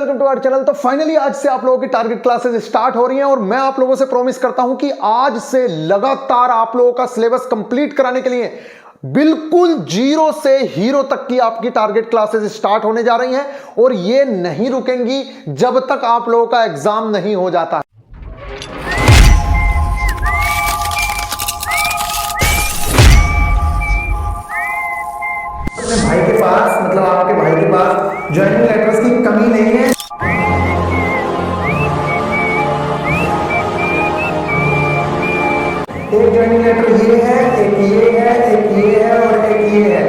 Welcome to our channel. तो finally आज से आप लोगों की टारगेट क्लासेस स्टार्ट हो रही हैं और मैं आप लोगों से प्रॉमिस करता हूं कि आज से लगातार आप लोगों का सिलेबस कंप्लीट कराने के लिए बिल्कुल जीरो से हीरो तक की आपकी टारगेट क्लासेस स्टार्ट होने जा रही हैं और ये नहीं रुकेंगी जब तक आप लोगों का एग्जाम नहीं हो जाता है। भाई के पास मतलब आपके भाई के पास ज्वाइनिंग लेटर्स की कमी नहीं है। एक ज्वाइनिंग लेटर ये है, एक ये है, एक ये है और एक ये है।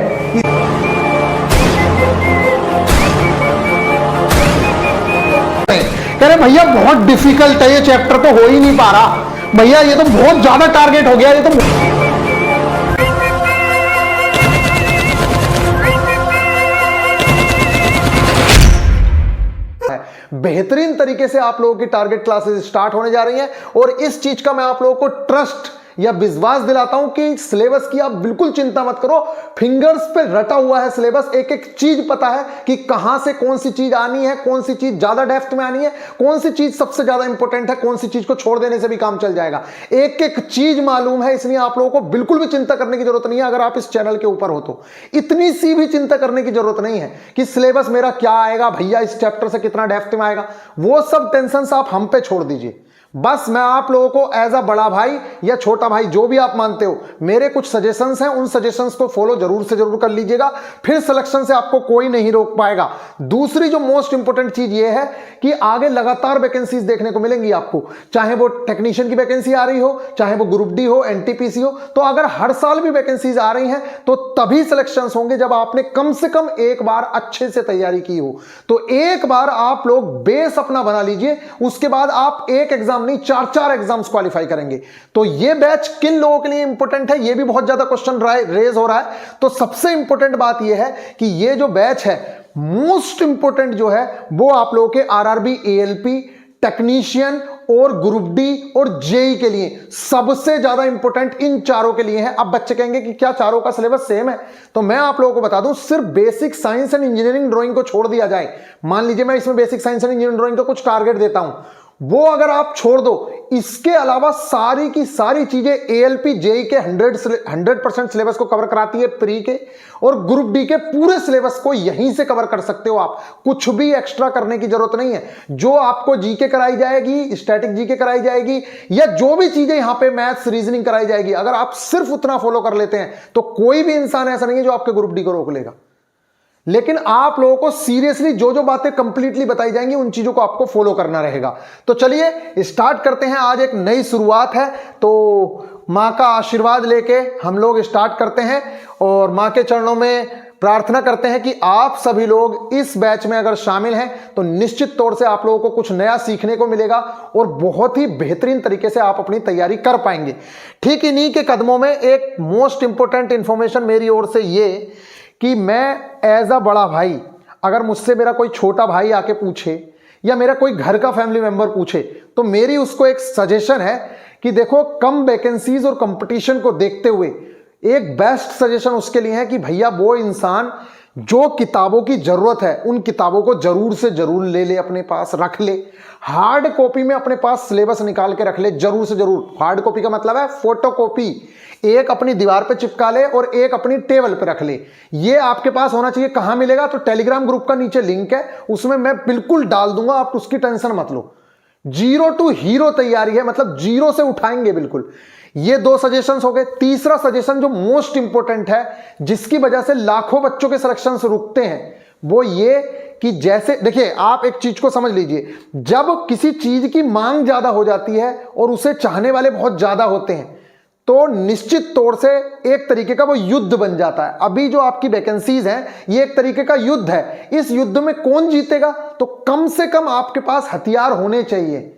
कह रहे भैया बहुत डिफिकल्ट है ये चैप्टर, तो हो ही नहीं पा रहा भैया, ये तो बहुत ज्यादा टारगेट हो गया, ये तो बेहतरीन तरीके से आप लोगों की टारगेट क्लासेस स्टार्ट होने जा रही हैं और इस चीज का मैं आप लोगों को ट्रस्ट या विश्वास दिलाता हूं कि सिलेबस की आप बिल्कुल चिंता मत करो। फिंगर्स पे रटा हुआ है सिलेबस, एक एक चीज पता है कि कहां से कौन सी चीज आनी है, कौन सी चीज ज्यादा डेप्थ में आनी है, कौन सी चीज सबसे ज्यादा इंपॉर्टेंट है, कौन सी चीज को छोड़ देने से भी काम चल जाएगा। एक एक चीज मालूम है, इसलिए आप लोगों को बिल्कुल भी चिंता करने की जरूरत नहीं है। अगर आप इस चैनल के ऊपर हो तो इतनी सी भी चिंता करने की जरूरत नहीं है कि सिलेबस मेरा क्या आएगा, भैया इस चैप्टर से कितना डेप्थ में आएगा। वो सब टेंशन आप हम पे छोड़ दीजिए। बस मैं आप लोगों को एज अ बड़ा भाई या छोटा भाई जो भी आप मानते हो, मेरे कुछ सजेशंस हैं, उन सजेशंस को फॉलो जरूर से जरूर कर लीजिएगा, फिर सिलेक्शन से आपको कोई नहीं रोक पाएगा। दूसरी जो मोस्ट इंपॉर्टेंट चीज ये है कि आगे लगातार वैकेंसीज देखने को मिलेंगी आपको, चाहे वो टेक्नीशियन की वैकेंसी आ रही हो, चाहे वो ग्रुप डी हो, एनटीपीसी हो। तो अगर हर साल भी वैकेंसीज आ रही हैं तो तभी सिलेक्शन होंगे जब आपने कम से कम एक बार अच्छे से तैयारी की हो। तो एक बार आप लोग बेस अपना बना लीजिए, उसके बाद आप एक एग्जाम नहीं 4-4 एग्जाम्स क्वालिफाई करेंगे। तो ये बैच किन लोगों के लिए इंपॉर्टेंट है, ये भी बहुत ज्यादा क्वेश्चन रेज हो रहा है। तो सबसे इंपॉर्टेंट बात ये है कि ये जो बैच है मोस्ट इंपॉर्टेंट जो है वो आप लोगों के आरआरबी, एएलपी, टेक्नीशियन और ग्रुप डी और जेई के लिए सबसे ज्यादा इंपॉर्टेंट इन चारों के लिए है। अब बच्चे कहेंगे कि क्या चारों का सिलेबस सेम है, तो मैं आप लोगों को बता दूं, सिर्फ basic science and engineering drawing को छोड़ दिया जाए, मान लीजिए मैं इसमें basic science and engineering drawing का कुछ टारगेट देता हूं, वो अगर आप छोड़ दो, इसके अलावा सारी की सारी चीजें एएलपी जेई के 100% सिलेबस को कवर कराती है प्री के, और ग्रुप डी के पूरे सिलेबस को यहीं से कवर कर सकते हो आप। कुछ भी एक्स्ट्रा करने की जरूरत नहीं है। जो आपको जीके कराई जाएगी, स्टैटिक जीके कराई जाएगी, या जो भी चीजें यहां पे मैथ्स रीजनिंग कराई जाएगी, अगर आप सिर्फ उतना फॉलो कर लेते हैं तो कोई भी इंसान ऐसा नहीं है जो आपके ग्रुप डी को रोक लेगा। लेकिन आप लोगों को सीरियसली जो जो बातें कंप्लीटली बताई जाएंगी उन चीजों को आपको फॉलो करना रहेगा। तो चलिए स्टार्ट करते हैं। आज एक नई शुरुआत है, तो मां का आशीर्वाद लेके हम लोग स्टार्ट करते हैं और मां के चरणों में प्रार्थना करते हैं कि आप सभी लोग इस बैच में अगर शामिल हैं तो निश्चित तौर से आप लोगों को कुछ नया सीखने को मिलेगा और बहुत ही बेहतरीन तरीके से आप अपनी तैयारी कर पाएंगे। ठीक इन्हीं के कदमों में एक मोस्ट इंपॉर्टेंट इंफॉर्मेशन मेरी ओर से ये कि मैं एज अ बड़ा भाई, अगर मुझसे मेरा कोई छोटा भाई आके पूछे या मेरा कोई घर का फैमिली मेंबर पूछे, तो मेरी उसको एक सजेशन है कि देखो, कम वैकेंसीज और कंपटीशन को देखते हुए एक बेस्ट सजेशन उसके लिए है कि भैया वो इंसान जो किताबों की जरूरत है उन किताबों को जरूर से जरूर ले ले, अपने पास रख ले, हार्ड कॉपी में अपने पास सिलेबस निकाल के रख ले, जरूर से जरूर। हार्ड कॉपी का मतलब है फोटो कॉपी, एक अपनी दीवार पे चिपका ले और एक अपनी टेबल पे रख ले। ये आपके पास होना चाहिए। कहां मिलेगा? तो टेलीग्राम ग्रुप का नीचे लिंक है, उसमें मैं बिल्कुल डाल दूंगा, आप उसकी टेंशन मत लो। जीरो टू हीरो तैयारी है, मतलब जीरो से उठाएंगे बिल्कुल। ये दो सजेशंस हो गए। तीसरा सजेशन जो मोस्ट इंपॉर्टेंट है, जिसकी वजह से लाखों बच्चों के सिलेक्शन रुकते हैं, वो ये कि जैसे देखिए, आप एक चीज को समझ लीजिए, जब किसी चीज की मांग ज्यादा हो जाती है और उसे चाहने वाले बहुत ज्यादा होते हैं तो निश्चित तौर से एक तरीके का वो युद्ध बन जाता है। अभी जो आपकी वैकेंसीज हैं ये एक तरीके का युद्ध है। इस युद्ध में कौन जीतेगा? तो कम से कम आपके पास हथियार होने चाहिए।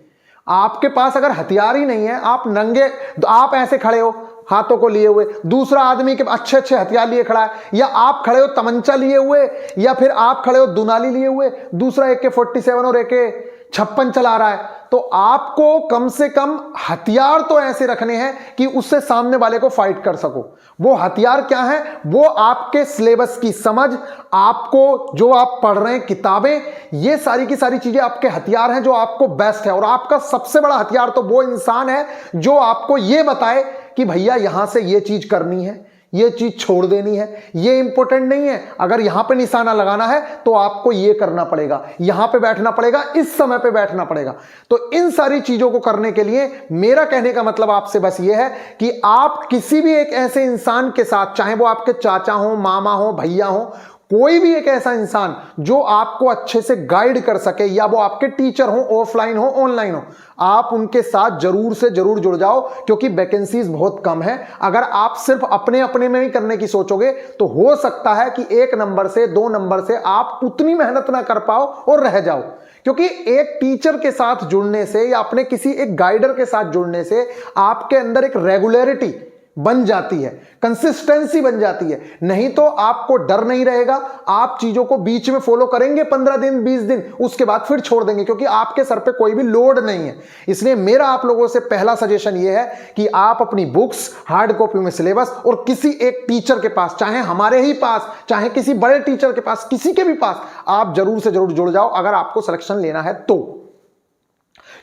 आपके पास अगर हथियार ही नहीं है, आप नंगे, आप ऐसे खड़े हो हाथों को लिए हुए, दूसरा आदमी के अच्छे अच्छे हथियार लिए खड़ा है, या आप खड़े हो तमंचा लिए हुए, या फिर आप खड़े हो दुनाली लिए हुए, दूसरा AK-47 और AK 56 चला रहा है, तो आपको कम से कम हथियार तो ऐसे रखने हैं कि उससे सामने वाले को फाइट कर सको। वो हथियार क्या है? वो आपके सिलेबस की समझ, आपको जो आप पढ़ रहे हैं किताबें, ये सारी की सारी चीजें आपके हथियार हैं जो आपको बेस्ट है। और आपका सबसे बड़ा हथियार तो वो इंसान है जो आपको ये बताए कि भैया यहां से ये चीज करनी है, ये चीज छोड़ देनी है, ये इंपॉर्टेंट नहीं है। अगर यहां पे निशाना लगाना है तो आपको ये करना पड़ेगा, यहां पे बैठना पड़ेगा, इस समय पे बैठना पड़ेगा। तो इन सारी चीजों को करने के लिए मेरा कहने का मतलब आपसे बस ये है कि आप किसी भी एक ऐसे इंसान के साथ, चाहे वो आपके चाचा हो, मामा हो, भैया हो, कोई भी एक ऐसा इंसान जो आपको अच्छे से गाइड कर सके, या वो आपके टीचर हो, ऑफलाइन हो, ऑनलाइन हो, आप उनके साथ जरूर से जरूर जुड़ जाओ, क्योंकि वैकेंसीज बहुत कम है। अगर आप सिर्फ अपने अपने में ही करने की सोचोगे तो हो सकता है कि 1 नंबर से 2 नंबर से आप उतनी मेहनत ना कर पाओ और रह जाओ। क्योंकि एक टीचर के साथ जुड़ने से या अपने किसी एक गाइडर के साथ जुड़ने से आपके अंदर एक रेगुलरिटी बन जाती है, कंसिस्टेंसी बन जाती है। नहीं तो आपको डर नहीं रहेगा, आप चीजों को बीच में फॉलो करेंगे 15 दिन 20 दिन, उसके बाद फिर छोड़ देंगे, क्योंकि आपके सर पे कोई भी लोड नहीं है। इसलिए मेरा आप लोगों से पहला सजेशन यह है कि आप अपनी बुक्स हार्ड कॉपी में सिलेबस और किसी एक टीचर के पास, चाहे हमारे ही पास, चाहे किसी बड़े टीचर के पास, किसी के भी पास, आप जरूर से जरूर जुड़ जाओ अगर आपको सिलेक्शन लेना है तो।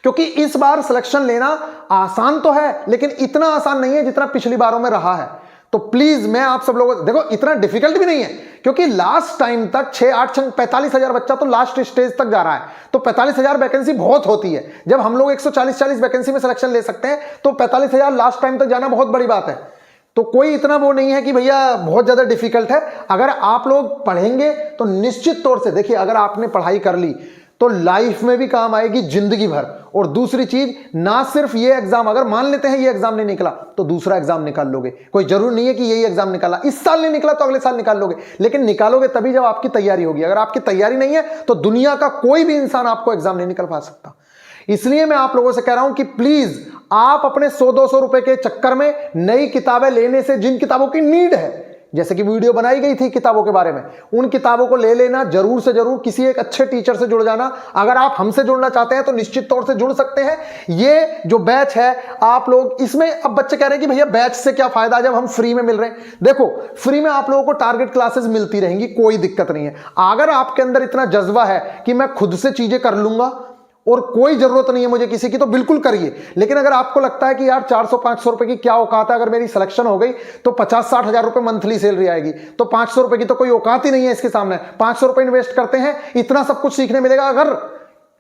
क्योंकि इस बार सिलेक्शन लेना आसान तो है, लेकिन इतना आसान नहीं है जितना पिछली बारों में रहा है। तो प्लीज मैं आप सब लोगों, देखो इतना डिफिकल्ट भी नहीं है, क्योंकि लास्ट टाइम तक 6-8 45,000 बच्चा तो लास्ट स्टेज तक जा रहा है। तो 45,000 वैकेंसी बहुत होती है। जब हम लोग 140 वैकेंसी में सिलेक्शन ले सकते हैं तो 45,000 लास्ट टाइम तक जाना बहुत बड़ी बात है। तो कोई इतना वो नहीं है कि भैया बहुत ज्यादा डिफिकल्ट है। अगर आप लोग पढ़ेंगे तो निश्चित तौर से, देखिए अगर आपने पढ़ाई कर ली तो लाइफ में भी काम आएगी जिंदगी भर। और दूसरी चीज, ना सिर्फ ये एग्जाम, अगर मान लेते हैं ये एग्जाम नहीं निकला तो दूसरा एग्जाम निकाल लोगे। कोई जरूर नहीं है कि यही एग्जाम निकाला, इस साल नहीं निकला तो अगले साल निकाल लोगे, लेकिन निकालोगे तभी जब आपकी तैयारी होगी। अगर आपकी तैयारी नहीं है तो दुनिया का कोई भी इंसान आपको एग्जाम नहीं निकल पा सकता। इसलिए मैं आप लोगों से कह रहा हूं कि प्लीज आप अपने 100-200 रुपए के चक्कर में नई किताबें लेने से, जिन किताबों की नीड है, जैसे कि वीडियो बनाई गई थी किताबों के बारे में, उन किताबों को ले लेना। जरूर से जरूर किसी एक अच्छे टीचर से जुड़ जाना। अगर आप हमसे जुड़ना चाहते हैं तो निश्चित तौर से जुड़ सकते हैं। ये जो बैच है आप लोग इसमें, अब बच्चे कह रहे हैं कि भैया बैच से क्या फायदा जब हम फ्री में मिल रहे हैं। देखो फ्री में आप लोगों को टारगेट क्लासेस मिलती रहेंगी, कोई दिक्कत नहीं है। अगर आपके अंदर इतना जज्बा है कि मैं खुद से चीजें कर लूंगा और कोई जरूरत नहीं है मुझे किसी की, तो बिल्कुल करिए। लेकिन अगर आपको लगता है कि यार 400-500 रुपए की क्या औकात है, अगर मेरी सिलेक्शन हो गई तो 50-60 हजार रुपए मंथली सैलरी आएगी, तो 500 रुपए की तो कोई औकात ही नहीं है इसके सामने। 500 रुपए इन्वेस्ट करते हैं, इतना सब कुछ सीखने मिलेगा। अगर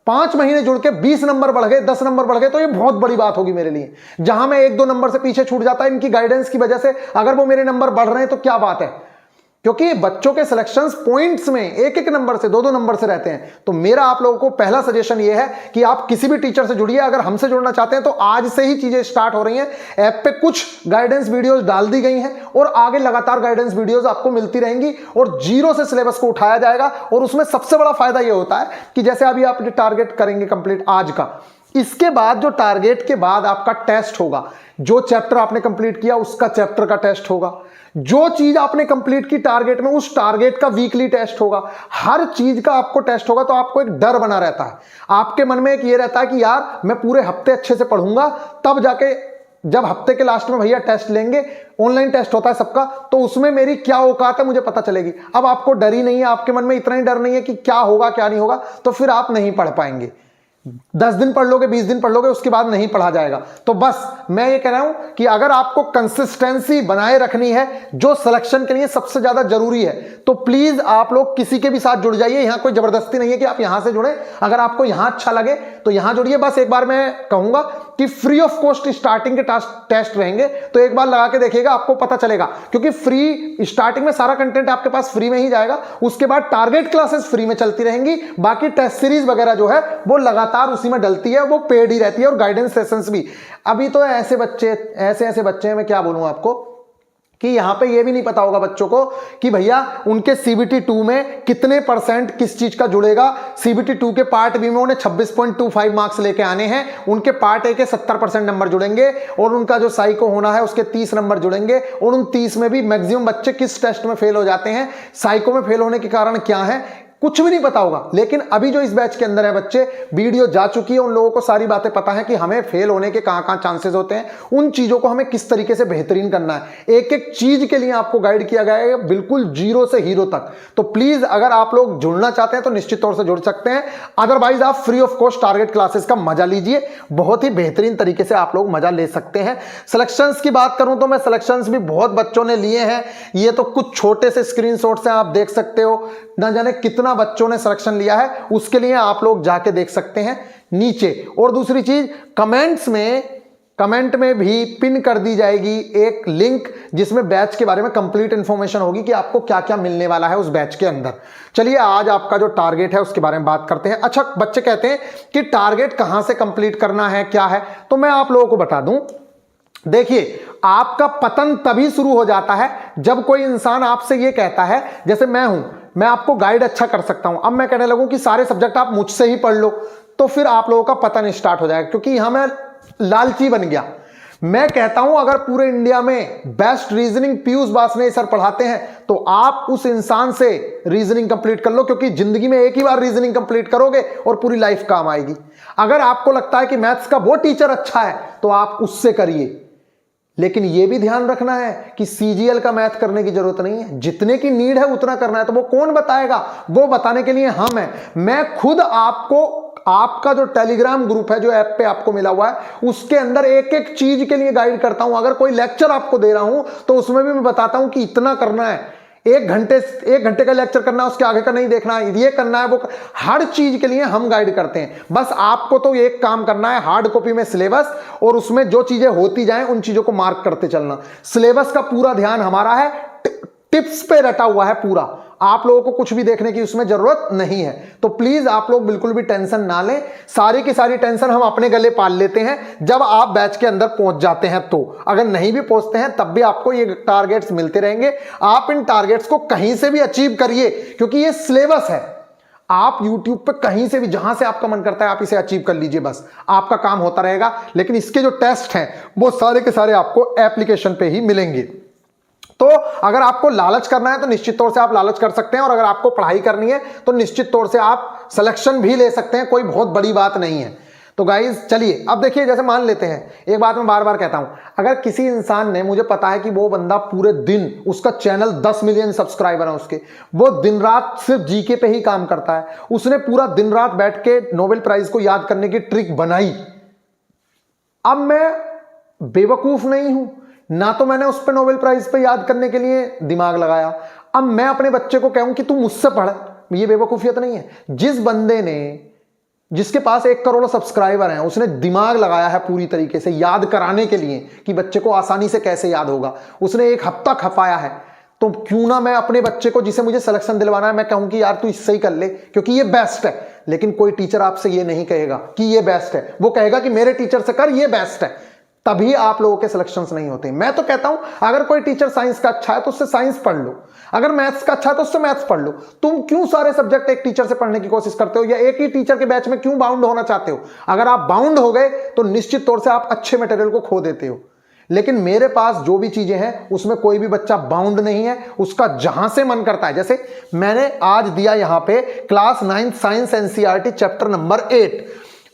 5 महीने जुड़ के 20 नंबर बढ़ गए, 10 नंबर बढ़ गए, तो ये बहुत बड़ी बात होगी मेरे लिए। जहां मैं 1-2 नंबर से पीछे छूट जाता है इनकी गाइडेंस की वजह से, अगर वो मेरे नंबर बढ़ रहे हैं तो क्या बात है। क्योंकि बच्चों के सिलेक्शंस पॉइंट्स में 1-1 नंबर से, 2-2 नंबर से रहते हैं। तो मेरा आप लोगों को पहला सजेशन यह है कि आप किसी भी टीचर से जुड़िए। अगर हमसे जुड़ना चाहते हैं तो आज से ही चीजें स्टार्ट हो रही हैं। ऐप पे कुछ गाइडेंस वीडियोस डाल दी गई हैं और आगे लगातार गाइडेंस वीडियोस आपको मिलती रहेंगी और जीरो से सिलेबस को उठाया जाएगा। और उसमें सबसे बड़ा फायदा यह होता है कि जैसे अभी आप टारगेट करेंगे कंप्लीट आज का, इसके बाद जो टारगेट के बाद आपका टेस्ट होगा, जो चैप्टर आपने कंप्लीट किया उसका चैप्टर का टेस्ट होगा, जो चीज आपने कंप्लीट की टारगेट में उस टारगेट का वीकली टेस्ट होगा, हर चीज का आपको टेस्ट होगा। तो आपको एक डर बना रहता है, आपके मन में एक ये रहता है कि यार मैं पूरे हफ्ते अच्छे से पढ़ूंगा, तब जाके जब हफ्ते के लास्ट में भैया टेस्ट लेंगे, ऑनलाइन टेस्ट होता है सबका, तो उसमें मेरी क्या औकात है मुझे पता चलेगी। अब आपको डर ही नहीं है, आपके मन में इतना ही डर नहीं है कि क्या होगा क्या नहीं होगा, तो फिर आप नहीं पढ़ पाएंगे। 10 दिन पढ़ लोगे, 20 दिन पढ़ लोगे, उसके बाद नहीं पढ़ा जाएगा। तो बस मैं ये कह रहा हूं कि अगर आपको कंसिस्टेंसी बनाए रखनी है, जो सिलेक्शन के लिए सबसे ज्यादा जरूरी है, तो प्लीज आप लोग किसी के भी साथ जुड़ जाइए। यहां कोई जबरदस्ती नहीं है कि आप यहां से जुड़े, अगर आपको यहां अच्छा लगे तो यहां जुड़िए। बस एक बार मैं कहूंगा कि फ्री ऑफ कॉस्ट स्टार्टिंग के टेस्ट रहेंगे, तो एक बार लगा के देखिएगा, आपको पता चलेगा। क्योंकि फ्री स्टार्टिंग में सारा कंटेंट आपके पास फ्री में ही जाएगा, उसके बाद टारगेट क्लासेस फ्री में चलती रहेंगी, बाकी टेस्ट सीरीज वगैरह जो है वो लगातार उसी में डलती है, वो पेड ही रहती है, और गाइडेंस सेशंस भी। अभी तो ऐसे बच्चे हैं, मैं क्या बोलूं आपको, कि यहां पे ये भी नहीं पता होगा बच्चों को कि भैया उनके CBT 2 में कितने % किस चीज का जुड़ेगा। CBT 2 के पार्ट बी में उन्हें 26.25 मार्क्स लेके आने हैं, उनके पार्ट ए के 70% नंबर जुड़ेंगे, और उनका जो साइको होना है उसके 30 नंबर जुड़ेंगे। और उन 30 में भी मैक्सिमम बच्चे किस टेस्ट में फेल हो जाते हैं, साइको में फेल होने के कारण क्या है, कुछ भी नहीं पता होगा। लेकिन अभी जो इस बैच के अंदर है बच्चे, वीडियो जा चुकी है, उन लोगों को सारी बातें पता है कि हमें फेल होने के कहां कहां चांसेस होते हैं, उन चीजों को हमें किस तरीके से बेहतरीन करना है। एक एक चीज के लिए आपको गाइड किया गया है, बिल्कुल जीरो से हीरो तक। तो प्लीज अगर आप लोग जुड़ना चाहते हैं तो निश्चित तौर से जुड़ सकते हैं, अदरवाइज आप free of cost target classes का मजा लीजिए। बहुत ही बेहतरीन तरीके से आप लोग मजा ले सकते हैं। सिलेक्शंस की बात करूं तो मैं सिलेक्शंस भी बहुत बच्चों ने लिए हैं। ये तो कुछ छोटे से स्क्रीनशॉट्स हैं, आप देख सकते हो। ना जाने कितना बच्चों ने सिलेक्शन लिया है, उसके लिए आप लोग जाके देख सकते हैं नीचे। और दूसरी चीज, कमेंट में भी पिन कर दी जाएगी एक लिंक, जिसमें बैच के बारे में कंप्लीट इंफॉर्मेशन होगी कि आपको क्या क्या मिलने वाला है उस बैच के अंदर। चलिए आज आपका जो टारगेट है उसके बारे में बात करते हैं। अच्छा, बच्चे कहते हैं कि टारगेट कहां से कंप्लीट करना है, क्या है, तो मैं आप लोगों को बता दूं। देखिए, आपका पतन तभी शुरू हो जाता है जब कोई इंसान आपसे ये कहता है, जैसे मैं हूं, मैं आपको गाइड अच्छा कर सकता हूं, अब मैं कहने लगूं कि सारे सब्जेक्ट आप मुझसे ही पढ़ लो, तो फिर आप लोगों का पतन स्टार्ट हो जाएगा, क्योंकि यहां मैं लालची बन गया। मैं कहता हूं अगर पूरे इंडिया में बेस्ट रीजनिंग पीयूष वासने सर पढ़ाते हैं तो आप उस इंसान से रीजनिंग कंप्लीट कर लो, क्योंकि जिंदगी में एक ही बार रीजनिंग कंप्लीट करोगे और पूरी लाइफ काम आएगी। अगर आपको लगता है कि मैथ्स का वो टीचर अच्छा है तो आप उससे करिए, लेकिन यह भी ध्यान रखना है कि सीजीएल का मैथ करने की जरूरत नहीं है, जितने की नीड है उतना करना है। तो वो कौन बताएगा, वो बताने के लिए हम हैं। मैं खुद आपको, आपका जो टेलीग्राम ग्रुप है, जो ऐप पे आपको मिला हुआ है, उसके अंदर एक एक चीज के लिए गाइड करता हूं। अगर कोई लेक्चर आपको दे रहा हूं तो उसमें भी मैं बताता हूं कि इतना करना है, एक घंटे का लेक्चर करना है, उसके आगे का नहीं देखना है, ये करना है, वो हर चीज के लिए हम गाइड करते हैं। बस आपको तो एक काम करना है, हार्ड कॉपी में सिलेबस, और उसमें जो चीजें होती जाएं उन चीजों को मार्क करते चलना। सिलेबस का पूरा ध्यान हमारा है, टिप्स पे रटा हुआ है पूरा। आप लोगों को कुछ भी देखने की उसमें जरूरत नहीं है। तो प्लीज आप लोग बिल्कुल भी टेंशन ना लें, सारी की सारी टेंशन हम अपने गले पाल लेते हैं जब आप बैच के अंदर पहुंच जाते हैं। तो अगर नहीं भी पहुंचते हैं तब भी आपको ये टारगेट्स मिलते रहेंगे। आप इन टारगेट्स को कहीं से भी अचीव करिए, क्योंकि ये सिलेबस है। आप YouTube पे कहीं से भी, जहां से आपका मन करता है, आप इसे अचीव कर लीजिए, बस आपका काम होता रहेगा। लेकिन इसके जो टेस्ट हैं वो सारे के सारे आपको एप्लीकेशन पे ही मिलेंगे। तो अगर आपको लालच करना है तो निश्चित तौर से आप लालच कर सकते हैं, और अगर आपको पढ़ाई करनी है तो निश्चित तौर से आप सिलेक्शन भी ले सकते हैं, कोई बहुत बड़ी बात नहीं है। तो गाइज चलिए अब देखिए, जैसे मान लेते हैं, एक बात मैं बार बार कहता हूं, अगर किसी इंसान ने, मुझे पता है कि वो बंदा पूरे दिन, उसका चैनल 10 मिलियन सब्सक्राइबर है उसके, वो दिन रात सिर्फ जीके पे ही काम करता है, उसने पूरा दिन रात बैठ के नोबेल प्राइज को याद करने की ट्रिक बनाई। अब मैं बेवकूफ नहीं हूं, ना तो मैंने उस पर नोबेल प्राइज पे याद करने के लिए दिमाग लगाया। अब मैं अपने बच्चे को कहूं कि तू मुझसे पढ़, ये बेवकूफियत नहीं है। जिस बंदे ने, जिसके पास 1 करोड़ सब्सक्राइबर हैं, उसने दिमाग लगाया है पूरी तरीके से याद कराने के लिए कि बच्चे को आसानी से कैसे याद होगा, उसने 1 हफ्ता खपाया है, तो क्यों ना मैं अपने बच्चे को, जिसे मुझे सिलेक्शन दिलवाना है, मैं कहूं कि यार तू इससे ही कर ले, क्योंकि ये बेस्ट है। लेकिन कोई टीचर आपसे ये नहीं कहेगा कि ये बेस्ट है, वो कहेगा कि मेरे टीचर से कर, ये बेस्ट है। तभी आप लोगों के सिलेक्शंस नहीं होते। मैं तो कहता हूं अगर कोई टीचर साइंस का अच्छा है तो उससे साइंस पढ़ लो, अगर मैथ्स का अच्छा है तो उससे मैथ्स पढ़ लो। तुम क्यों सारे सब्जेक्ट एक टीचर से पढ़ने की कोशिश करते हो, या एक ही टीचर के बैच में क्यों बाउंड होना चाहते हो? अगर आप बाउंड हो गए तो निश्चित तौर से आप अच्छे मटेरियल को खो देते हो। लेकिन मेरे पास जो भी चीजें हैं उसमें कोई भी बच्चा बाउंड नहीं है, उसका जहां से मन करता है। जैसे मैंने आज दिया यहां पे class 9 science NCERT chapter number 8।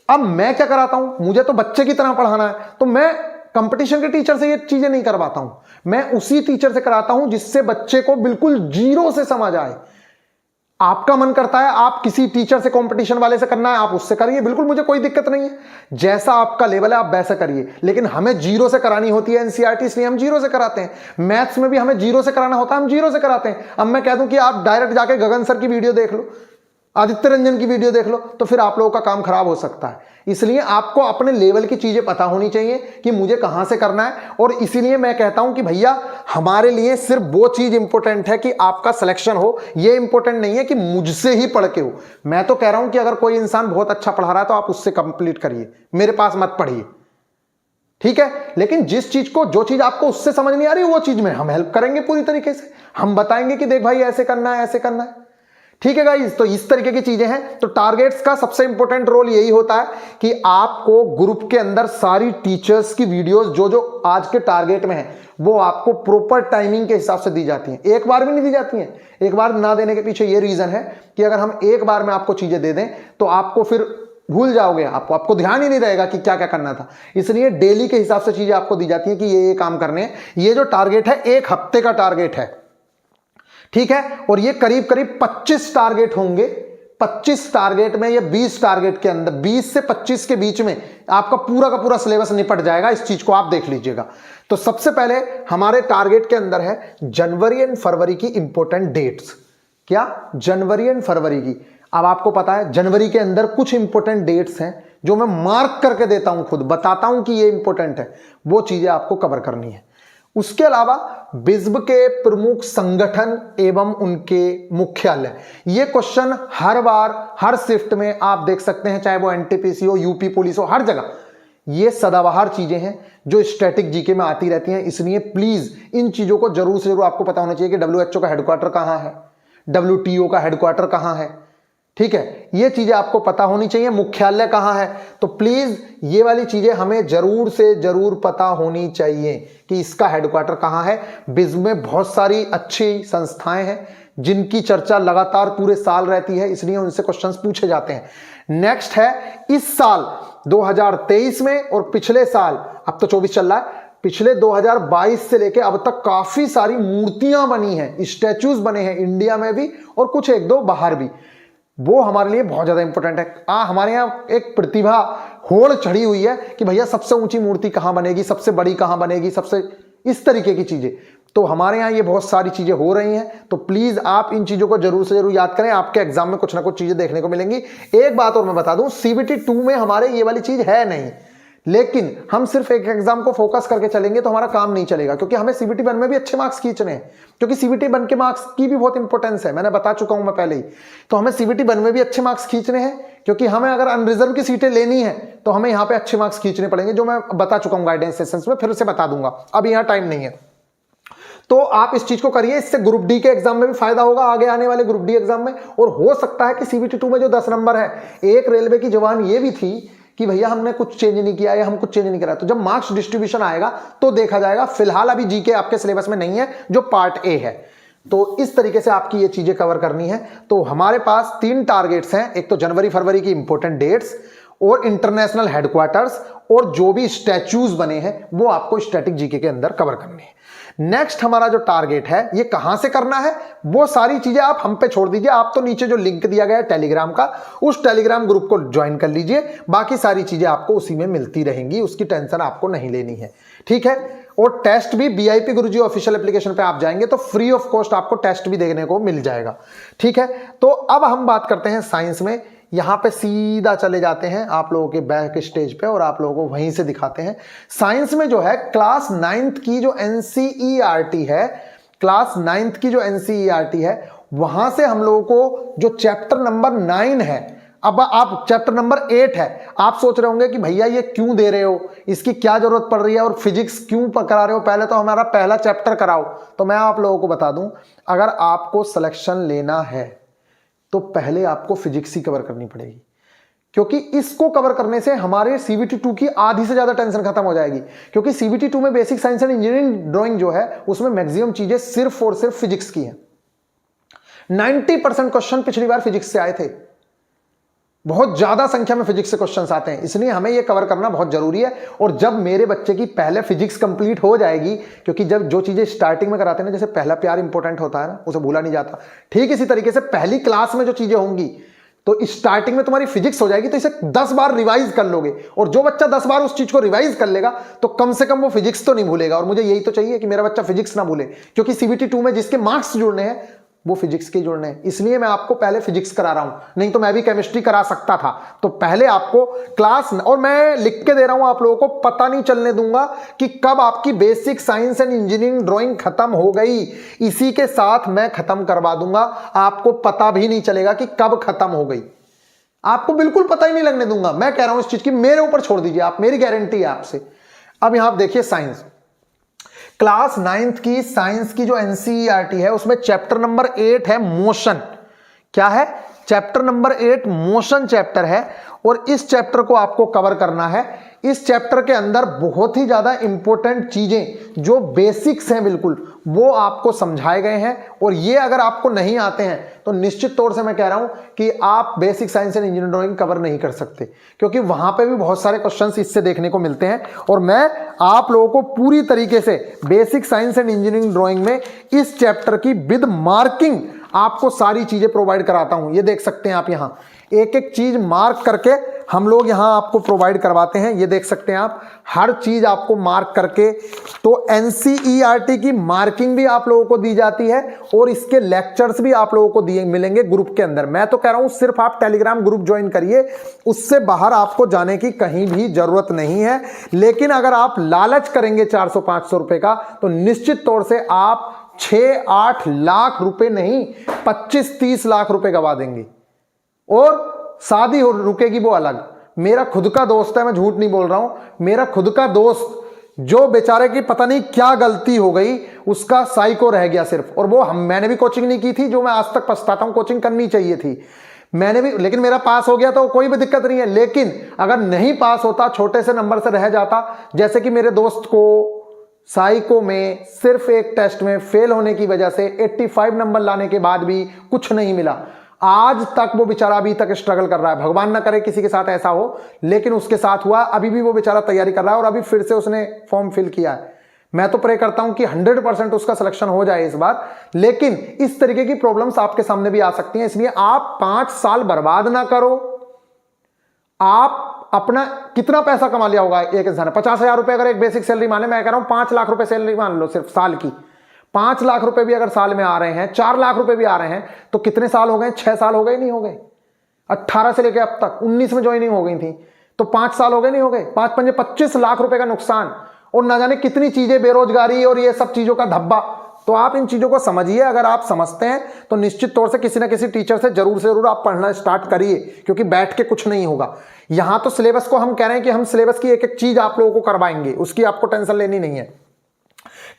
अब मैं क्या कराता हूं, मुझे तो बच्चे की तरह पढ़ाना है, तो मैं कंपटीशन के टीचर से ये चीजें नहीं करवाता हूं, मैं उसी टीचर से कराता हूं जिससे बच्चे को बिल्कुल जीरो से समझ आए। आपका मन करता है आप किसी टीचर से, कंपटीशन वाले से करना है, आप उससे करिए, बिल्कुल मुझे कोई दिक्कत नहीं है। जैसा आपका लेवल है आप वैसा करिए, लेकिन हमें जीरो से करानी होती है एनसीईआरटी, इसलिए हम जीरो से कराते हैं। मैथ्स में भी हमें जीरो से कराना होता है, हम जीरो से कराते हैं। अब मैं कह दूं कि आप डायरेक्ट जाके गगन सर की वीडियो देख लो, आदित्य रंजन की वीडियो देख लो, तो फिर आप लोगों का काम खराब हो सकता है। इसलिए आपको अपने लेवल की चीजें पता होनी चाहिए कि मुझे कहां से करना है। और इसीलिए मैं कहता हूं कि भैया हमारे लिए सिर्फ वो चीज इंपॉर्टेंट है कि आपका सिलेक्शन हो, ये इंपॉर्टेंट नहीं है कि मुझसे ही पढ़ के हो। मैं तो कह रहा हूं कि अगर कोई इंसान बहुत अच्छा पढ़ा रहा है तो आप उससे कंप्लीट करिए, मेरे पास मत पढ़िए, ठीक है। लेकिन जिस चीज को, जो चीज आपको उससे समझ नहीं आ रही वो चीज में हम हेल्प करेंगे पूरी तरीके से, हम बताएंगे कि देख भाई ऐसे करना है, ऐसे करना है, ठीक है गाइस, तो इस तरीके की चीजें हैं। तो टारगेट्स का सबसे इंपॉर्टेंट रोल यही होता है कि आपको ग्रुप के अंदर सारी टीचर्स की वीडियोस जो जो आज के टारगेट में है वो आपको प्रॉपर टाइमिंग के हिसाब से दी जाती हैं। एक बार भी नहीं दी जाती हैं। एक बार ना देने के पीछे ये रीजन है कि अगर हम एक बार में आपको चीजें दे दें तो आपको फिर भूल जाओगे, आपको ध्यान ही नहीं रहेगा कि क्या क्या करना था। इसलिए डेली के हिसाब से चीजें आपको दी जाती हैं कि ये काम करने हैं। ये जो टारगेट है 1 हफ्ते का टारगेट है, ठीक है, और ये करीब करीब 25 टारगेट होंगे। 25 टारगेट में या 20 टारगेट के अंदर 20 से 25 के बीच में आपका पूरा का पूरा सिलेबस निपट जाएगा। इस चीज को आप देख लीजिएगा। तो सबसे पहले हमारे टारगेट के अंदर है जनवरी एंड फरवरी की इंपॉर्टेंट डेट्स। क्या? जनवरी एंड फरवरी की। अब आपको पता है जनवरी के अंदर कुछ इंपॉर्टेंट डेट्स हैं जो मैं मार्क करके देता हूं, खुद बताता हूं कि ये इंपॉर्टेंट है, वो चीजें आपको कवर करनी है। उसके अलावा बिस्ब के प्रमुख संगठन एवं उनके मुख्यालय, ये क्वेश्चन हर बार हर शिफ्ट में आप देख सकते हैं, चाहे वो एनटीपीसी हो, यूपी पुलिस हो, हर जगह ये सदाबहार चीजें हैं जो स्टैटिक जीके में आती रहती हैं। इसलिए प्लीज इन चीजों को जरूर से जरूर आपको पता होना चाहिए कि WHO का हेडक्वार्टर कहां है, WTO का हेडक्वार्टर कहां है, ठीक है, ये चीजें आपको पता होनी चाहिए। मुख्यालय कहां है, तो प्लीज ये वाली चीजें हमें जरूर से जरूर पता होनी चाहिए कि इसका हेडक्वार्टर कहां है। बिस्ब में बहुत सारी अच्छी संस्थाएं हैं जिनकी चर्चा लगातार पूरे साल रहती है, इसलिए उनसे क्वेश्चंस पूछे जाते हैं। नेक्स्ट है इस साल 2023 में और पिछले साल, अब तो 24 चल रहा है, पिछले 2022 से लेके अब तक काफी सारी मूर्तियां बनी हैं, स्टैचूज बने हैं इंडिया में भी और कुछ एक दो बाहर भी। वो हमारे लिए बहुत ज्यादा इंपॉर्टेंट है। हमारे यहाँ एक प्रतिभा होड़ चढ़ी हुई है कि भैया सबसे ऊंची मूर्ति कहां बनेगी, सबसे बड़ी कहां बनेगी, सबसे इस तरीके की चीजें। तो हमारे यहाँ ये बहुत सारी चीजें हो रही हैं, तो प्लीज आप इन चीजों को जरूर से जरूर याद करें। आपके एग्जाम में कुछ ना कुछ चीजें देखने को मिलेंगी। एक बात और मैं बता दूं, CBT 2 में हमारे ये वाली चीज है नहीं, लेकिन हम सिर्फ एक एग्जाम को फोकस करके चलेंगे तो हमारा काम नहीं चलेगा, क्योंकि हमें CBT 1 में भी अच्छे मार्क्स खींचने हैं, क्योंकि CBT 1 के मार्क्स की भी बहुत इंपॉर्टेंस है, मैंने बता चुका हूं मैं पहले ही। तो हमें CBT 1 में भी अच्छे मार्क्स खींचने हैं, क्योंकि हमें अगर अनरिजर्व की सीटें लेनी है तो हमें यहाँ पे अच्छे मार्क्स खींचने पड़ेंगे, जो मैं बता चुका हूं गाइडेंस सेशंस में, फिर से बता दूंगा, अब यहाँ टाइम नहीं है। तो आप इस चीज को करिए, इससे ग्रुप डी के एग्जाम में भी फायदा होगा, आगे आने वाले ग्रुप डी एग्जाम में। और हो सकता है कि CBT 2 में जो 10 नंबर है, एक रेलवे की जवान ये भी थी कि भैया हमने कुछ चेंज नहीं किया या हम कुछ चेंज नहीं करा, तो जब मार्क्स डिस्ट्रीब्यूशन आएगा तो देखा जाएगा। फिलहाल अभी जीके आपके सिलेबस में नहीं है, जो पार्ट ए है। तो इस तरीके से आपकी ये चीजें कवर करनी है। तो हमारे पास 3 टारगेट्स हैं, एक तो जनवरी फरवरी की इंपॉर्टेंट डेट्स और इंटरनेशनल हेडक्वार्टर्स, और जो भी स्टैच्यूज बने हैं वो आपको स्टैटिक जीके के अंदर कवर करने हैं। नेक्स्ट हमारा जो टारगेट है ये कहां से करना है, वो सारी चीजें आप हम पे छोड़ दीजिए। आप तो नीचे जो लिंक दिया गया है टेलीग्राम का, उस टेलीग्राम ग्रुप को ज्वाइन कर लीजिए। बाकी सारी चीजें आपको उसी में मिलती रहेंगी, उसकी टेंशन आपको नहीं लेनी है, ठीक है। और टेस्ट भी VIP गुरुजी ऑफिशियल एप्लीकेशन पे आप जाएंगे तो फ्री ऑफ कॉस्ट आपको टेस्ट भी देखने को मिल जाएगा, ठीक है। तो अब हम बात करते हैं साइंस में। यहां पे सीधा चले जाते हैं आप लोगों के बैक स्टेज पे और आप लोगों को वहीं से दिखाते हैं। साइंस में जो है क्लास 9th की जो NCERT है, क्लास 9th की जो NCERT है, वहां से हम लोगों को जो चैप्टर नंबर 9 है, अब आप चैप्टर नंबर 8 है, आप सोच रहे होंगे कि भैया ये क्यों दे रहे हो, इसकी क्या जरूरत पड़ रही है और फिजिक्स क्यों करा रहे हो, पहले तो हमारा पहला चैप्टर कराओ। तो मैं आप लोगों को बता दूं, अगर आपको सिलेक्शन लेना है तो पहले आपको फिजिक्स ही कवर करनी पड़ेगी, क्योंकि इसको कवर करने से हमारे CBT 2 की आधी से ज्यादा टेंशन खत्म हो जाएगी। क्योंकि CBT 2 में basic science and engineering drawing जो है उसमें मैक्सिमम चीजें सिर्फ और सिर्फ फिजिक्स की हैं। 90% क्वेश्चन पिछली बार फिजिक्स से आए थे, बहुत ज्यादा संख्या में फिजिक्स से क्वेश्चंस आते हैं, इसलिए हमें यह कवर करना बहुत जरूरी है। और जब मेरे बच्चे की पहले फिजिक्स कंप्लीट हो जाएगी, क्योंकि जब जो चीजें स्टार्टिंग में कराते हैं ना, जैसे पहला प्यार इंपॉर्टेंट होता है ना, उसे भूला नहीं जाता, ठीक इसी तरीके से पहली क्लास में जो चीजें होंगी, तो स्टार्टिंग में तुम्हारी फिजिक्स हो जाएगी, तो इसे 10 बार रिवाइज कर लोगे। और जो बच्चा 10 बार उस चीज को रिवाइज कर लेगा तो कम से कम वो फिजिक्स तो नहीं भूलेगा। और मुझे यही तो चाहिए कि मेरा बच्चा फिजिक्स ना भूले, क्योंकि CBT 2 में जिसके मार्क्स जुड़ने हैं वो फिजिक्स के जुड़ने हैं, इसलिए मैं आपको पहले फिजिक्स करा रहा हूं, नहीं तो मैं भी केमिस्ट्री करा सकता था। तो पहले आपको क्लास, और मैं लिख के दे रहा हूं आप लोगों को, पता नहीं चलने दूंगा कि कब आपकी basic science and engineering drawing खत्म हो गई, इसी के साथ मैं खत्म करवा दूंगा, आपको पता भी नहीं चलेगा कि कब खत्म हो गई, आपको बिल्कुल पता ही नहीं लगने दूंगा। मैं कह रहा हूं इस चीज की, मेरे ऊपर छोड़ दीजिए आप, मेरी गारंटी है आपसे। अब यहां आप देखिए साइंस, क्लास 9th की साइंस की जो NCERT है उसमें चैप्टर नंबर 8 है मोशन। क्या है, चैप्टर नंबर 8 मोशन चैप्टर है और इस चैप्टर को आपको कवर करना है। इस चैप्टर के अंदर बहुत ही ज्यादा इंपॉर्टेंट चीजें जो बेसिक्स हैं बिल्कुल वो आपको समझाए गए हैं और ये अगर आपको नहीं आते हैं तो निश्चित तौर से मैं कह रहा हूं कि आप basic science and engineering drawing cover नहीं कर सकते, क्योंकि वहां पे भी बहुत सारे क्वेश्चंस इससे देखने को मिलते हैं। और मैं आप लोगों को पूरी तरीके से basic science and engineering drawing में इस चैप्टर की विद मार्किंग आपको सारी चीजें प्रोवाइड कराता हूं। ये देख सकते हैं आप, यहां एक एक चीज मार्क करके हम लोग यहां आपको प्रोवाइड करवाते हैं। ये देख सकते हैं आप, हर चीज आपको मार्क करके, तो एनसीईआरटी की मार्किंग भी आप लोगों को दी जाती है और इसके लेक्चर्स भी आप लोगों को दिए मिलेंगे ग्रुप के अंदर। मैं तो कह रहा हूं सिर्फ आप टेलीग्राम ग्रुप ज्वाइन करिए, उससे बाहर आपको जाने की कहीं भी जरूरत नहीं है। लेकिन अगर आप लालच करेंगे 400-500 रुपए का तो निश्चित तौर से आप 6-8 लाख रुपए नहीं 25-30 लाख रुपए गवा देंगे और शादी रुकेगी वो अलग। मेरा खुद का दोस्त है, मैं झूठ नहीं बोल रहा हूं, मेरा खुद का दोस्त जो बेचारे की पता नहीं क्या गलती हो गई, उसका साइको रह गया सिर्फ। और वो मैंने भी कोचिंग नहीं की थी, जो मैं आज तक पछताता हूं, कोचिंग करनी चाहिए थी मैंने भी, लेकिन मेरा पास हो गया तो कोई भी दिक्कत नहीं है। लेकिन अगर नहीं पास होता, छोटे से नंबर से रह जाता, जैसे कि मेरे दोस्त को साइको में सिर्फ एक टेस्ट में फेल होने की वजह से 85 नंबर लाने के बाद भी कुछ नहीं मिला, आज तक वो बेचारा अभी तक स्ट्रगल कर रहा है। भगवान ना करे किसी के साथ ऐसा हो, लेकिन उसके साथ हुआ। अभी भी वो बेचारा तैयारी कर रहा है और अभी फिर से उसने फॉर्म फिल किया है। मैं तो प्रे करता हूं कि 100% उसका सिलेक्शन हो जाए इस बार। लेकिन इस तरीके की प्रॉब्लम्स आपके सामने भी आ सकती हैं, इसलिए आप 5 साल बर्बाद ना करो। आप अपना कितना पैसा कमा लिया होगा एक इंसान ने, 50,000 रुपए अगर एक बेसिक सैलरी माने, मैं कह रहा हूं 5 लाख रुपए सैलरी मान लो सिर्फ साल की, 5 लाख रुपए भी अगर साल में आ रहे हैं, 4 लाख रुपए भी आ रहे हैं, तो कितने साल हो गए, 6 साल हो गए नहीं हो गए, 18 से लेकर अब तक 19 में ज्वाइनिंग हो गई थी, तो 5 साल हो गए नहीं हो गए, 5 पंजे 25 लाख रुपए का नुकसान और ना जाने कितनी चीजें, बेरोजगारी और ये सब चीजों का धब्बा। तो आप इन चीजों को समझिए, अगर आप समझते हैं तो निश्चित तौर से किसी ना किसी टीचर से जरूर आप पढ़ना स्टार्ट करिए, क्योंकि बैठ के कुछ नहीं होगा। यहां तो सिलेबस को हम कह रहे हैं कि हम सिलेबस की एक एक चीज आप लोगों को करवाएंगे, उसकी आपको टेंशन लेनी नहीं है।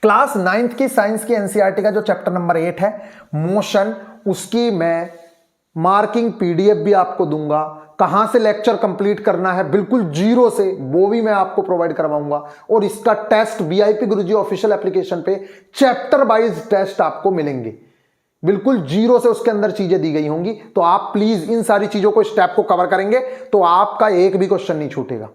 क्लास 9th की साइंस की एनसीईआरटी का जो चैप्टर नंबर 8 है मोशन, उसकी मैं मार्किंग पीडीएफ भी आपको दूंगा, कहां से लेक्चर कंप्लीट करना है बिल्कुल जीरो से वो भी मैं आपको प्रोवाइड करवाऊंगा। और इसका टेस्ट वीआईपी गुरुजी ऑफिशियल एप्लीकेशन पे चैप्टर वाइज टेस्ट आपको मिलेंगे, बिल्कुल जीरो से उसके अंदर चीजें दी गई होंगी। तो आप प्लीज इन सारी चीजों को, स्टेप को कवर करेंगे तो आपका एक भी क्वेश्चन नहीं छूटेगा।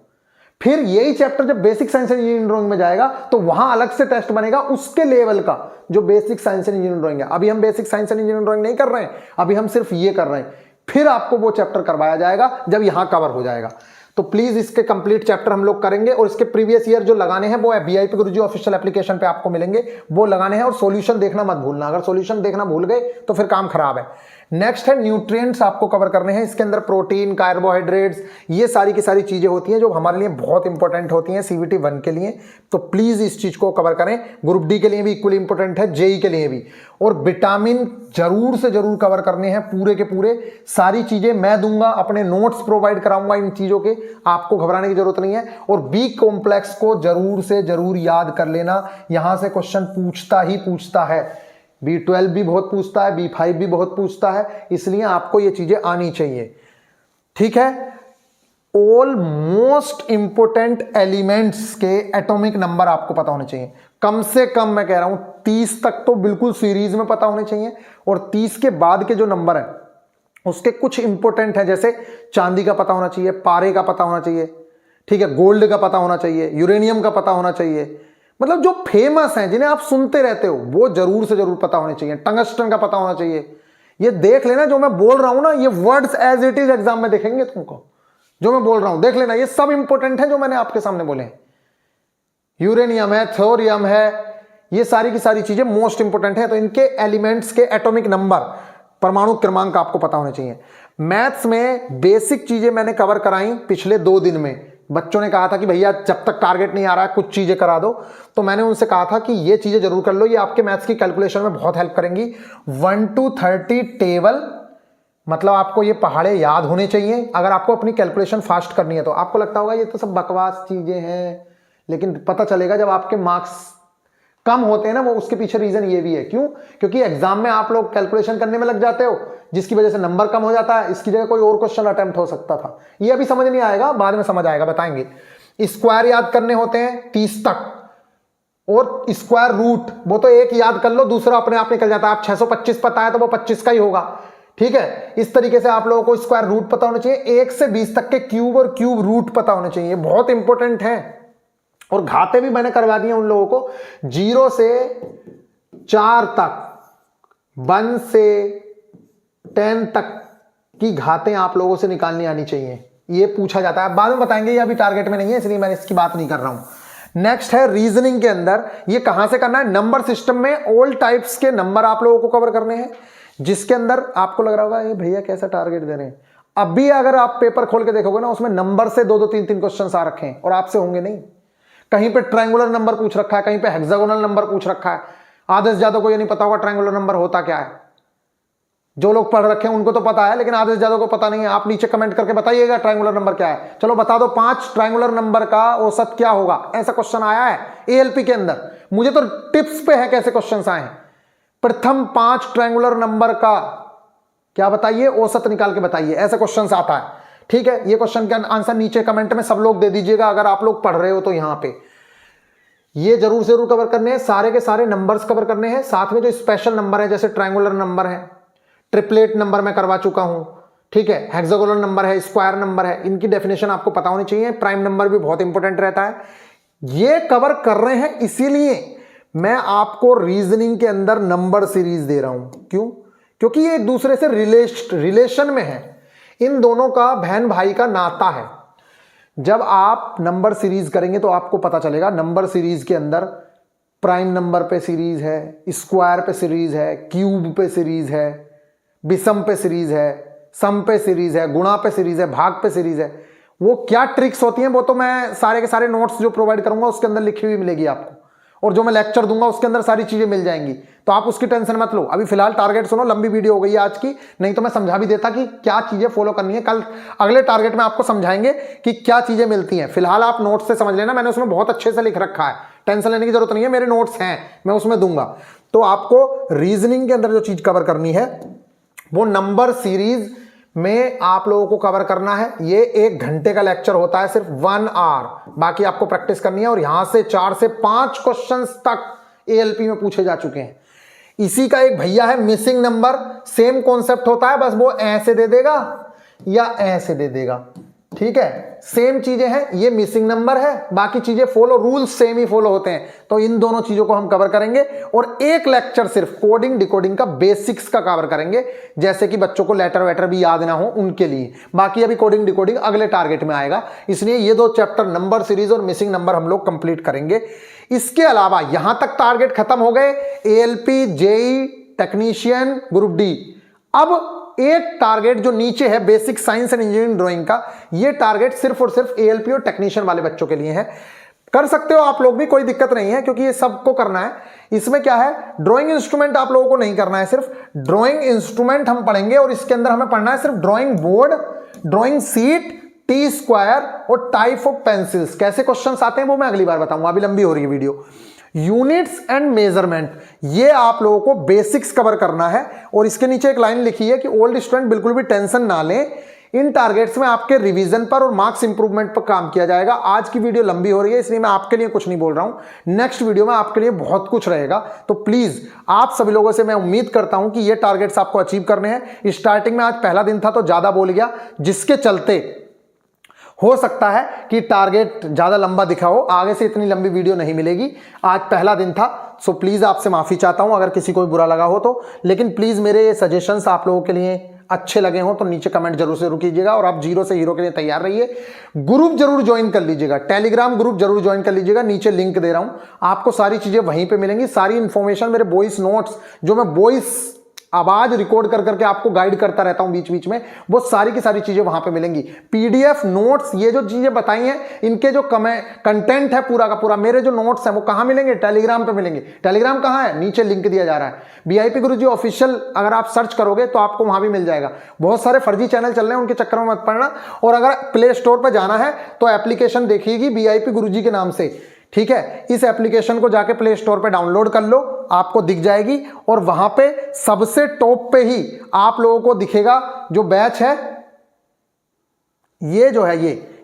फिर यही चैप्टर जब basic science and engineering drawing में जाएगा तो वहां अलग से टेस्ट बनेगा उसके लेवल का, जो basic science and engineering drawing है। अभी हम basic science and engineering drawing नहीं कर रहे हैं, अभी हम सिर्फ ये कर रहे हैं। फिर आपको वो चैप्टर करवाया जाएगा जब यहां कवर हो जाएगा। तो प्लीज इसके कंप्लीट चैप्टर हम लोग करेंगे और इसके प्रीवियस ईयर जो लगाने हैं वो वीआईपी गुरुजी ऑफिशियल एप्लीकेशन पे आपको मिलेंगे, वो लगाने हैं। और सॉल्यूशन देखना मत भूलना, अगर सॉल्यूशन देखना भूल गए तो फिर काम खराब है। नेक्स्ट है न्यूट्रिएंट्स आपको कवर करने हैं। इसके अंदर प्रोटीन, कार्बोहाइड्रेट्स, ये सारी की सारी चीजें होती हैं जो हमारे लिए बहुत इंपॉर्टेंट होती हैं सीवीटी 1 के लिए। तो प्लीज इस चीज को कवर करें, ग्रुप डी के लिए भी इक्वली इंपॉर्टेंट है, जेई के लिए भी। और विटामिन जरूर से जरूर कवर करने हैं, पूरे के पूरे सारी चीजें मैं दूंगा, अपने नोट्स प्रोवाइड कराऊंगा इन चीजों के, आपको घबराने की जरूरत नहीं है। और बी कॉम्प्लेक्स को जरूर से जरूर याद कर लेना, यहां से क्वेश्चन पूछता ही पूछता है। B12 भी बहुत पूछता है, B5 भी बहुत पूछता है, इसलिए आपको ये चीजें आनी चाहिए, ठीक है। ऑल मोस्ट इंपोर्टेंट एलिमेंट्स के एटॉमिक नंबर आपको पता होने चाहिए, कम से कम मैं कह रहा हूं 30 तक तो बिल्कुल सीरीज में पता होने चाहिए। और 30 के बाद के जो नंबर है उसके कुछ इंपोर्टेंट है, जैसे चांदी का पता होना चाहिए, पारे का पता होना चाहिए, ठीक है, गोल्ड का पता होना चाहिए, यूरेनियम का पता होना चाहिए, मतलब जो फेमस हैं जिन्हें आप सुनते रहते हो वो जरूर से जरूर पता होने चाहिए। टंगस्टन का पता होना चाहिए। ये देख लेना, जो मैं बोल रहा हूं ना, ये words as it is exam में देखेंगे तुमको, जो मैं बोल रहा हूं देख लेना, ये सब इंपॉर्टेंट है जो मैंने आपके सामने बोले हैं। यूरेनियम है, थोरियम है, ये सारी की सारी चीजें मोस्ट इंपॉर्टेंट है। तो इनके एलिमेंट्स के एटॉमिक नंबर, परमाणु क्रमांक आपको पता होने चाहिए। मैथ्स में बेसिक चीजें मैंने कवर कराई पिछले 2 दिन में। बच्चों ने कहा था कि भैया जब तक टारगेट नहीं आ रहा है कुछ चीजें करा दो, तो मैंने उनसे कहा था कि ये चीजें जरूर कर लो, ये आपके मैथ्स की कैलकुलेशन में बहुत हेल्प करेंगी। 1 to 30 टेबल, मतलब आपको ये पहाड़े याद होने चाहिए अगर आपको अपनी कैलकुलेशन फास्ट करनी है। तो आपको लगता होगा ये तो सब बकवास चीजें हैं, लेकिन पता चलेगा जब आपके मार्क्स कम होते हैं ना, वो उसके पीछे रीजन ये भी है। क्यों? क्योंकि एग्जाम में आप लोग कैलकुलेशन करने में लग जाते हो, जिसकी वजह से नंबर कम हो जाता है। इसकी जगह कोई और क्वेश्चन अटेम्प्ट हो सकता था। ये अभी समझ नहीं आएगा, बाद में समझ आएगा, बताएंगे। स्क्वायर याद करने होते हैं 30 तक, और स्क्वायर रूट वो तो एक याद कर लो, दूसरा अपने आप निकल जाता है। आप 625 पता है तो वो 25 का ही होगा, ठीक है। इस तरीके से आप लोगों को स्क्वायर रूट पता होना चाहिए। 1 से 20 तक के क्यूब और क्यूब रूट पता होने चाहिए, बहुत इंपॉर्टेंट है। और घाते भी मैंने करवा दिए उन लोगों को 0 से 4 तक, 1 से 10 तक की घातें आप लोगों से निकालनी आनी चाहिए। ये पूछा जाता है, बाद में बताएंगे, ये अभी टारगेट में नहीं है इसलिए मैं इसकी बात नहीं कर रहा हूं। नेक्स्ट है रीजनिंग के अंदर, ये कहां से करना है, नंबर सिस्टम में ऑल टाइप्स के नंबर आप लोगों को कवर करने हैं, जिसके अंदर आपको लग रहा होगा ये भैया कैसा टारगेट दे रहे हैं। अभी अगर आप पेपर खोल के देखोगे ना, उसमें नंबर से 2-2, 3-3 क्वेश्चन आ रखे हैं और आपसे होंगे नहीं। कहीं पे ट्रायंगुलर नंबर पूछ रखा है, कहीं पे हेक्सागोनल नंबर पूछ रखा है। आधे से ज्यादा को ये नहीं पता होगा ट्रायंगुलर नंबर होता क्या है। जो लोग पढ़ रखे हैं उनको तो पता है, लेकिन आधे से ज्यादा को पता नहीं है। आप नीचे कमेंट करके बताइएगा ट्रायंगुलर नंबर क्या है। चलो बता दो 5 ट्रायंगुलर नंबर का औसत क्या होगा, ऐसा क्वेश्चन आया है एएलपी के अंदर। मुझे तो टिप्स पे है कैसे क्वेश्चन आए हैं। प्रथम 5 ट्रायंगुलर नंबर का क्या बताइए, औसत निकाल के बताइए, ऐसा क्वेश्चन आता है, ठीक है। ये क्वेश्चन का आंसर नीचे कमेंट में सब लोग दे दीजिएगा अगर आप लोग पढ़ रहे हो तो। यहां पे ये जरूर कवर करने हैं, सारे के सारे नंबर्स कवर करने हैं। साथ में जो स्पेशल नंबर है जैसे ट्रायंगुलर नंबर है, ट्रिपलेट नंबर मैं करवा चुका हूं, ठीक है, हेक्सागोनल नंबर है, स्क्वायर नंबर है, इनकी डेफिनेशन आपको पता होनी चाहिए। प्राइम नंबर भी बहुत इंपॉर्टेंट रहता है। ये कवर कर रहे हैं, इसीलिए मैं आपको रीजनिंग के अंदर नंबर सीरीज दे रहा हूं। क्यों? क्योंकि ये एक दूसरे से रिलेशन में है, इन दोनों का बहन भाई का नाता है। जब आप नंबर सीरीज करेंगे तो आपको पता चलेगा नंबर सीरीज के अंदर प्राइम नंबर पे सीरीज है, स्क्वायर पे सीरीज है, क्यूब पे सीरीज है, विषम पे सीरीज है, सम पे सीरीज है, गुणा पे सीरीज है, भाग पे सीरीज है। वो क्या ट्रिक्स होती हैं वो तो मैं सारे के सारे नोट्स जो प्रोवाइड करूंगा उसके अंदर लिखी हुई मिलेगी आपको, और जो मैं लेक्चर दूंगा उसके अंदर सारी चीजें मिल जाएंगी, तो आप उसकी टेंशन मत लो। अभी फिलहाल टारगेट सुनो, लंबी वीडियो हो गई है आज की, नहीं तो मैं समझा भी देता कि क्या चीजें फॉलो करनी है। कल अगले टारगेट में आपको समझाएंगे कि क्या चीजें मिलती हैं। फिलहाल आप नोट्स से समझ लेना, मैंने उसमें बहुत अच्छे से लिख रखा है, टेंशन लेने की जरूरत नहीं है, मेरे नोट्स हैं, मैं उसमें दूंगा। तो आपको रीजनिंग के अंदर जो चीज कवर करनी है वो नंबर सीरीज में आप लोगों को कवर करना है। ये 1 घंटे का लेक्चर होता है, सिर्फ 1 आवर, बाकी आपको प्रैक्टिस करनी है। और यहां से 4 से 5 क्वेश्चंस तक एएलपी में पूछे जा चुके हैं। इसी का एक भैया है मिसिंग नंबर, सेम कॉन्सेप्ट होता है, बस वो ऐसे दे देगा या ऐसे दे देगा, ठीक है, सेम चीजें हैं। ये मिसिंग नंबर है, बाकी चीजें फॉलो, रूल्स सेम ही फॉलो होते हैं। तो इन दोनों चीजों को हम कवर करेंगे और एक लेक्चर सिर्फ कोडिंग डिकोडिंग का बेसिक्स का कवर करेंगे, जैसे कि बच्चों को लेटर वेटर भी याद ना हो उनके लिए। बाकी अभी कोडिंग डिकोडिंग अगले टारगेट में आएगा, इसलिए ये 2 चैप्टर नंबर सीरीज और मिसिंग नंबर हम लोग कंप्लीट करेंगे। इसके अलावा यहां तक टारगेट खत्म हो गए, ALP, JE, technician, group D. अब एक टारगेट जो नीचे है basic science and engineering drawing का, ये टारगेट सिर्फ और सिर्फ एएलपी और टेक्नीशियन वाले बच्चों के लिए है। कर सकते हो आप लोग भी, कोई दिक्कत नहीं है, क्योंकि ये सबको करना है। इसमें क्या है, ड्राइंग इंस्ट्रूमेंट आप लोगों को नहीं करना है, सिर्फ ड्राइंग इंस्ट्रूमेंट हम पढ़ेंगे और इसके अंदर हमें पढ़ना है सिर्फ drawing board, drawing sheet, T square और टाइप ऑफ पेंसिल्स। कैसे क्वेश्चंस आते हैं वो मैं अगली बार बताऊंगा, अभी लंबी हो रही है वीडियो। यूनिट्स एंड मेजरमेंट, ये आप लोगों को बेसिक्स कवर करना है। और इसके नीचे एक लाइन लिखी है कि ओल्ड स्टूडेंट बिल्कुल भी टेंशन ना लें, इन टारगेट्स में आपके रिवीजन पर और मार्क्स इंप्रूवमेंट पर काम किया जाएगा। आज की वीडियो लंबी हो रही है इसलिए मैं आपके लिए कुछ नहीं बोल रहा हूं, नेक्स्ट वीडियो में आपके लिए बहुत कुछ रहेगा। तो प्लीज आप सभी लोगों से मैं उम्मीद करता हूं कि ये टारगेट्स आपको अचीव करने हैं। स्टार्टिंग में आज पहला दिन था तो ज्यादा बोल गया, जिसके चलते हो सकता है कि टारगेट ज्यादा लंबा दिखा हो, आगे से इतनी लंबी वीडियो नहीं मिलेगी। आज पहला दिन था, सो प्लीज आपसे माफी चाहता हूं अगर किसी को बुरा लगा हो तो, लेकिन प्लीज मेरे ये सजेशंस आप लोगों के लिए अच्छे लगे हो तो नीचे कमेंट जरूर कीजिएगा। और आप 0 से हीरो के लिए तैयार रहिए। ग्रुप जरूर ज्वाइन कर लीजिएगा, टेलीग्राम ग्रुप जरूर ज्वाइन कर लीजिएगा, नीचे लिंक दे रहा हूं, आपको सारी चीजें वहीं पे मिलेंगी। सारी इंफॉर्मेशन मेरे वॉइस नोट्स, जो मैं वॉइस आवाज रिकॉर्ड कर करके आपको गाइड करता रहता हूं बीच बीच में, वो सारी की सारी चीजें वहां पे मिलेंगी। पीडीएफ नोट्स, ये जो चीजें बताई हैं, इनके जो कंटेंट है पूरा का पूरा, मेरे जो नोट्स हैं वो कहां मिलेंगे, टेलीग्राम पे मिलेंगे। टेलीग्राम कहां है, नीचे लिंक दिया जा रहा है, वीआईपी गुरुजी ऑफिशियल, अगर आप सर्च करोगे तो आपको वहां भी मिल जाएगा। बहुत सारे फर्जी चैनल चल रहे हैं, उनके चक्कर में मत पड़ना। और अगर प्ले स्टोर पर जाना है तो एप्लीकेशन देखिएगी वीआईपी गुरुजी के नाम से, ठीक है, इस एप्लीकेशन को जाके प्ले स्टोर पे डाउनलोड कर लो, आपको दिख जाएगी और वहां पे सबसे टॉप पे ही आप लोगों को दिखेगा जो बैच है, ये जो है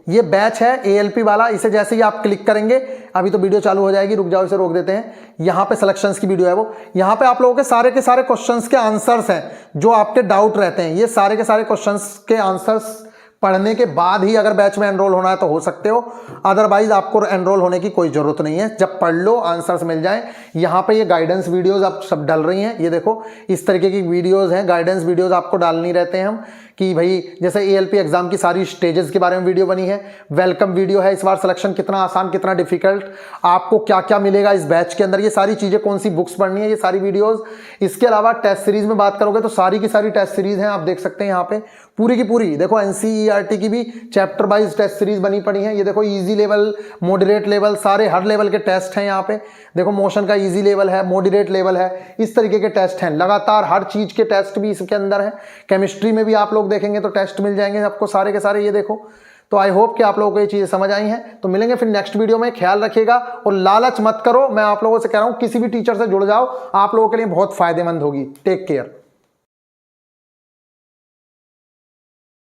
ये बैच है ALP वाला। इसे जैसे ही आप क्लिक करेंगे, अभी तो वीडियो चालू हो जाएगी, रुक जाओ इसे रोक देते हैं। यहां पे सिलेक्शंस की वीडियो है वो, यहां पे आप लोगों के सारे क्वेश्चंस के आंसर्स हैं जो आपके डाउट रहते हैं। ये सारे के सारे क्वेश्चंस के आंसर्स पढ़ने के बाद ही अगर बैच में एनरोल होना है तो हो सकते हो, अदरवाइज आपको एनरोल होने की कोई जरूरत नहीं है। जब पढ़ लो, आंसर्स मिल जाएं। यहाँ पे ये गाइडेंस वीडियोस आप सब डल रही हैं, ये देखो इस तरीके की वीडियोस हैं, गाइडेंस वीडियोस आपको डालनी रहते हैं हम, कि भाई जैसे ALP एग्जाम की सारी स्टेजेस के बारे में वीडियो बनी है, वेलकम वीडियो है, इस बार सिलेक्शन कितना आसान कितना डिफिकल्ट, आपको क्या क्या मिलेगा इस बैच के अंदर, ये सारी चीजें, कौन सी बुक्स पढ़नी है, ये सारी वीडियोस। इसके अलावा टेस्ट सीरीज में बात करोगे तो सारी की सारी टेस्ट सीरीज हैं, आप देख सकते हैं यहाँ पे पूरी की पूरी। देखो NCERT की भी चैप्टर वाइज टेस्ट सीरीज बनी पड़ी है। ये देखो इजी लेवल, मॉडरेट लेवल, सारे हर लेवल के टेस्ट हैं यहाँ पे। देखो मोशन का इजी लेवल है, मॉडरेट लेवल है, इस तरीके के टेस्ट हैं लगातार, हर चीज के टेस्ट भी इसके अंदर है। केमिस्ट्री में भी आप लोग देखेंगे तो टेस्ट मिल जाएंगे आपको सारे के सारे, ये देखो। तो आई होप कि आप लोगों को ये चीजें समझ आई हैं। तो मिलेंगे फिर नेक्स्ट वीडियो में, ख्याल रखिएगा और लालच मत करो। मैं आप लोगों से कह रहा हूं किसी भी टीचर से जुड़ जाओ, आप लोगों के लिए बहुत फायदेमंद होगी। Take care.